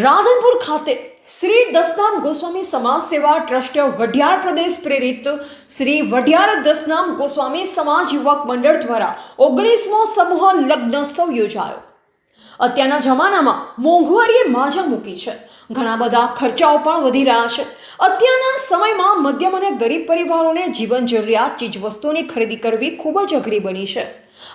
રાધનપુર ખાતે શ્રી દસનામ ગોસ્વામી સમાજ સેવા ટ્રસ્ટ વઢિયાર પ્રદેશ પ્રેરિત શ્રી વઢિયાર દસનામ ગોસ્વામી સમાજ યુવક મંડળ દ્વારા 19મો સમૂહ લગ્નોત્સવ યોજાયો। અત્યારના જમાનામાં મોંઘવારીએ માજા મૂકી છે, ઘણા બધા ખર્ચાઓ પણ વધી રહ્યા છે। અત્યારના સમયમાં મધ્યમ અને ગરીબ પરિવારોને જીવન જરૂરિયાત ચીજવસ્તુઓની ખરીદી કરવી ખૂબ જ અઘરી બની છે।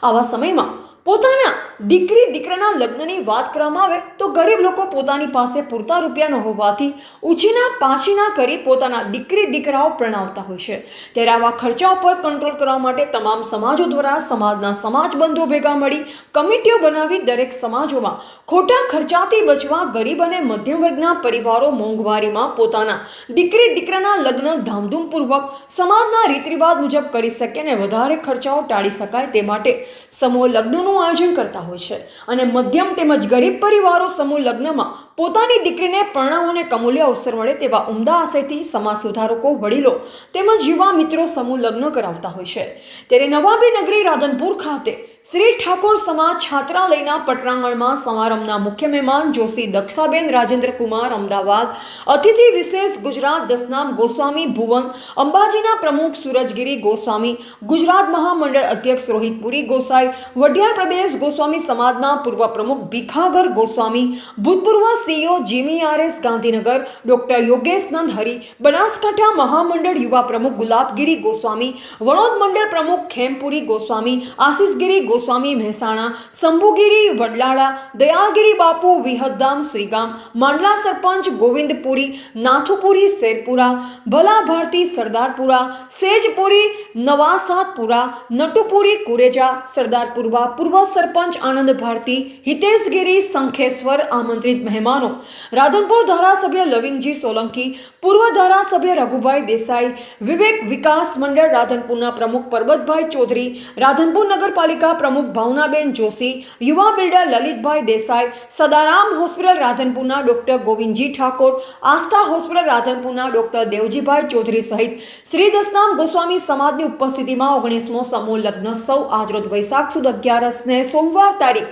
આવા સમયમાં પોતાના દીકરી દીકરાના લગ્નની વાત કરવામાં આવે તો ગરીબ લોકો પોતાની પાસે પૂરતા રૂપિયા ન હોવાથી ઉછીના પાછીના કરી પોતાના દીકરી દીકરાઓ પરણાવતા હોય છે। ત્યારે આવા ખર્ચાઓ પર કંટ્રોલ કરવા માટે તમામ સમાજો દ્વારા સમાજના સમાજબંધો ભેગા મળી કમિટીઓ બનાવી દરેક સમાજોમાં ખોટા ખર્ચાથી બચવા ગરીબ અને મધ્યમ વર્ગના પરિવારો મોંઘવારીમાં પોતાના દીકરી દીકરાના લગ્ન ધામધૂમપૂર્વક સમાજના રીત રિવાજ મુજબ કરી શકે અને વધારે ખર્ચાઓ ટાળી શકાય તે માટે સમૂહ લગ્નનું આયોજન કરતા હોય છે અને મધ્યમ તેમજ ગરીબ પરિવારો સમૂહ લગ્નમાં પોતાની દીકરીને પરણાવવાને કમૂલ્ય અવસર મળે તેવા ઉમદા આશયથી સમાજ સુધારકો, વડીલો તેમજ યુવા મિત્રો સમૂહ લગ્ન કરાવતા હોય છે। ત્યારે નવાબી નગરી રાધનપુર ખાતે શ્રી ઠાકોર સમાજ છાત્રાલયના પટરાંગણમાં સમારંભના મુખ્ય મહેમાન જોશી દક્ષાબેન રાજેન્દ્ર કુમાર અમદાવાદ, અતિથિ વિશેષ ગુજરાત દસનામ ગોસ્વામી ભુવન અંબાજીના પ્રમુખ સૂરજગીરી ગોસ્વામી, ગુજરાત મહામંડળ અધ્યક્ષ રોહિતપુરી ગોસાઈ, વઢિયાર પ્રદેશ ગોસ્વામી સમાજના પૂર્વ પ્રમુખ ભીખાગર ગોસ્વામી, ભૂતપૂર્વ CEO GMERS Gandhinagar doctor Yogesh Nand Hari, Banaskantha મહામંડળ યુવા પ્રમુખ ગુલાબગીરી ગોસ્વામી, વણોદ મંડળ પ્રમુખ ખેમપુરી ગોસ્વામી, આશીષગીરી ગોસ્વામી મહેસાણા, શંભુગીરી વડલાળા, દયાલગીરી બાપુ વિહતધામ સુઈગામ, માંડલા સરપંચ ગોવિંદપુરી, નાથુપુરી શેરપુરા, ભલા ભારતી સરદારપુરા, સેજપુરી નવાસાતપુરા, નટુપુરી કુરેજા, સરદારપુરવા પૂર્વ સરપંચ આનંદ ભારતી, હિતેશગીરી સંખેશ્વર આમંત્રિત મહેમાનો રાધનપુર ધારાસભ્ય લવિંગજી સોલંકી, પૂર્વ ધારાસભ્ય રઘુભાઈ દેસાઈ, વિવેક વિકાસ મંડળ રાધનપુરના પ્રમુખ પરબતભાઈ ચૌધરી, રાધનપુર નગરપાલિકા પ્રમુખ ભાવનાબેન જોશી, યુવા બિલ્ડર લલિતભાઈ દેસાઈ, સદારામ હોસ્પિટલ રાધનપુરના ડોક્ટર ગોવિંદજી ઠાકોર, આસ્થા હોસ્પિટલ રાધનપુરના ડોક્ટર દેવજીભાઈ ચૌધરી સહિત શ્રી દસનામ ગોસ્વામી સમાજની ઉપસ્થિતિમાં 19મો સમૂહ લગ્નોત્સવ આજરોજ વૈશાખ સુદ 11 ને સોમવાર તારીખ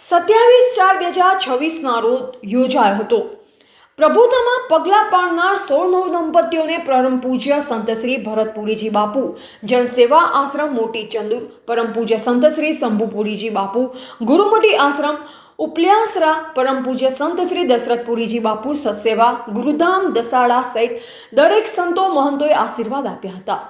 27/4/2026 રોજ યોજાયો હતો। પ્રભુતામાં પગલાં પાડનાર 16 નવદંપતીઓને પરમ પૂજ્ય સંત શ્રી ભરતપુરીજી બાપુ જનસેવા આશ્રમ મોટી ચંદુર, પરમ પૂજ્ય સંત શ્રી શંભુપુરીજી બાપુ ગુરુમટી આશ્રમ ઉપલ્યાસરા, પરમ પૂજ્ય સંત શ્રી દશરથપુરીજી બાપુ સત્સેવા ગુરુધામ દસાડા સહિત દરેક સંતો મહંતોએ આશીર્વાદ આપ્યા હતા।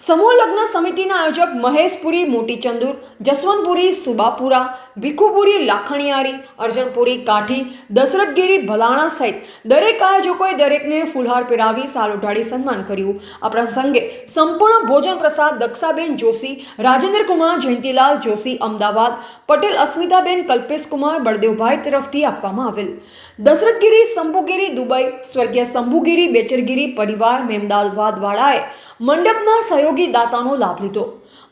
સમૂહ લગ્ન સમિતિના આયોજક મહેશપુરી મોટી ચંદુર, જસવંતપુરી સુબાપુરા, ભીખુપુરી લાખણિયારી, અર્જનપુરી કાઠી, દશરથગીરી ભલાણા સહિત દરેક આયોજકોએ દરેકને ફૂલહાર પહેરાવી સાલ ઉઢાડી સન્માન કર્યું। આ પ્રસંગે સંપૂર્ણ ભોજન પ્રસાદ દક્ષાબેન જોશી, રાજેન્દ્ર કુમાર જયંતિલાલ જોશી અમદાવાદ, પટેલ અસ્મિતાબેન કલ્પેશકુમાર બળદેવભાઈ તરફથી આપવામાં આવેલ। દશરથગીરી શંભુગીરી દુબઈ, સ્વર્ગીય શંભુગીરી બેચરગીરી પરિવાર મેમદાવાદવાળાએ મંડપના સહયોગી દાતાનો લાભ લીધો।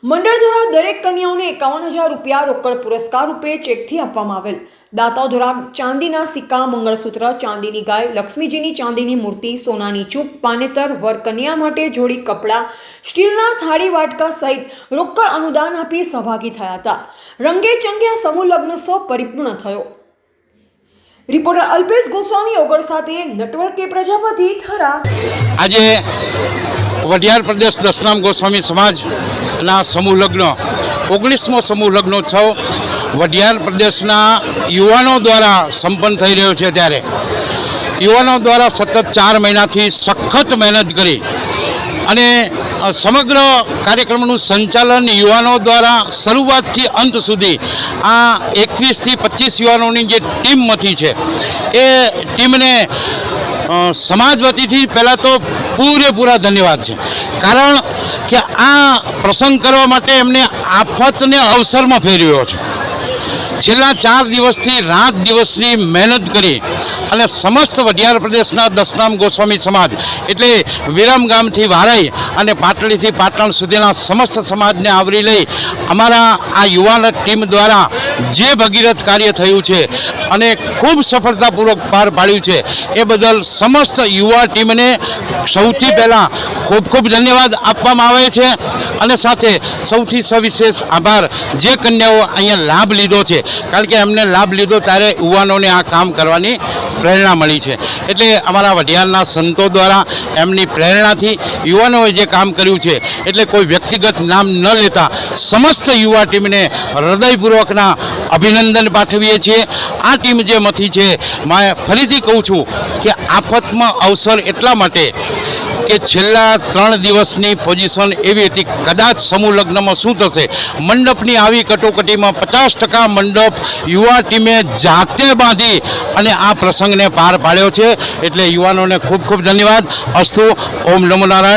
મંડળ દ્વારા દરેક કન્યાઓને 51,000 રૂપિયા રોકડ પુરસ્કાર રૂપે ચેકથી આપવામાં આવેલ। દાતાઓ દ્વારા ચાંદીના સિક્કા, મંગળસૂત્ર, ચાંદીની ગાય, લક્ષ્મીજીની ચાંદીની મૂર્તિ, સોનાની ચૂક, પાનેતર, વર કન્યા માટે જોડી કપડાં, સ્ટીલના થાળી વાટકા સહિત રોકડ અનુદાન આપી સહભાગી થયા હતા। રંગે ચંગે આ સમૂહ લગ્નોત્સવ પરિપૂર્ણ થયો। રિપોર્ટર અલ્પેશ ગોસ્વામી ઓગળ સાથે નેટવર્ક કે પ્રજાપતિ થરા। આજે વઢિયાર પ્રદેશ દસનામ ગોસ્વામી સમાજના સમૂહ લગ્ન 19મો સમૂહ લગ્નોત્સવ વઢિયાર પ્રદેશના યુવાનો દ્વારા સંપન્ન થઈ રહ્યો છે। ત્યારે યુવાનો દ્વારા સતત 4 મહિનાથી સખત મહેનત કરી અને સમગ્ર કાર્યક્રમનું સંચાલન યુવાનો દ્વારા શરૂઆતથી અંત સુધી આ 21થી 25 યુવાનોની જે ટીમ મથી છે એ ટીમને સમાજ વતીથી પહેલાં તો પૂરેપૂરા ધન્યવાદ છે, કારણ કે આ પ્રસંગ કરવા માટે એમને આફતને અવસરમાં ફેરવ્યો છે। છેલ્લા 4 દિવસથી રાત દિવસની મહેનત કરી અને સમસ્ત વઢિયાર પ્રદેશના દસનામ ગોસ્વામી સમાજ એટલે વિરમ ગામથી વારાઈ અને પાટડીથી પાટણ સુધીના સમસ્ત સમાજને આવરી લઈ અમારા આ યુવાન ટીમ દ્વારા જે ભગીરથ કાર્ય થયું છે અને ખૂબ સફળતાપૂર્વક પાર પાડ્યું છે એ બદલ સમસ્ત યુવા ટીમને સૌથી પહેલાં ખૂબ ખૂબ ધન્યવાદ આપવામાં આવે છે। અને સાથે સૌથી સવિશેષ આભાર જે કન્યાઓ અહીંયા લાભ લીધો છે કારણ કે એમને લાભ લીધો ત્યારે યુવાનોને આ કામ કરવાની પ્રેરણા મળી છે. એટલે અમારા વઢિયારના સંતો દ્વારા એમની પ્રેરણાથી યુવાનોએ જે કામ કર્યું છે એટલે કોઈ વ્યક્તિગત નામ ન લેતા સમસ્ત યુવા ટીમને હૃદયપૂર્વકના અભિનંદન પાઠવીએ છીએ. આ ટીમ જે મથી છે મેં ફરીથી કહું છું કે આફતમાં અવસર એટલા માટે કે છેલ્લા 3 દિવસની પોઝિશન એવી હતી, કદાચ સમૂહ લગ્નમાં શું થશે. મંડપની આવી કટોકટીમાં 50% મંડપ યુવા ટીમે જાતે બાંધી અને આ પ્રસંગને પાર પાડ્યો છે. એટલે યુવાનોને ખૂબ ખૂબ ધન્યવાદ. અસ્તુ. ઓમ નમો નારાયણ.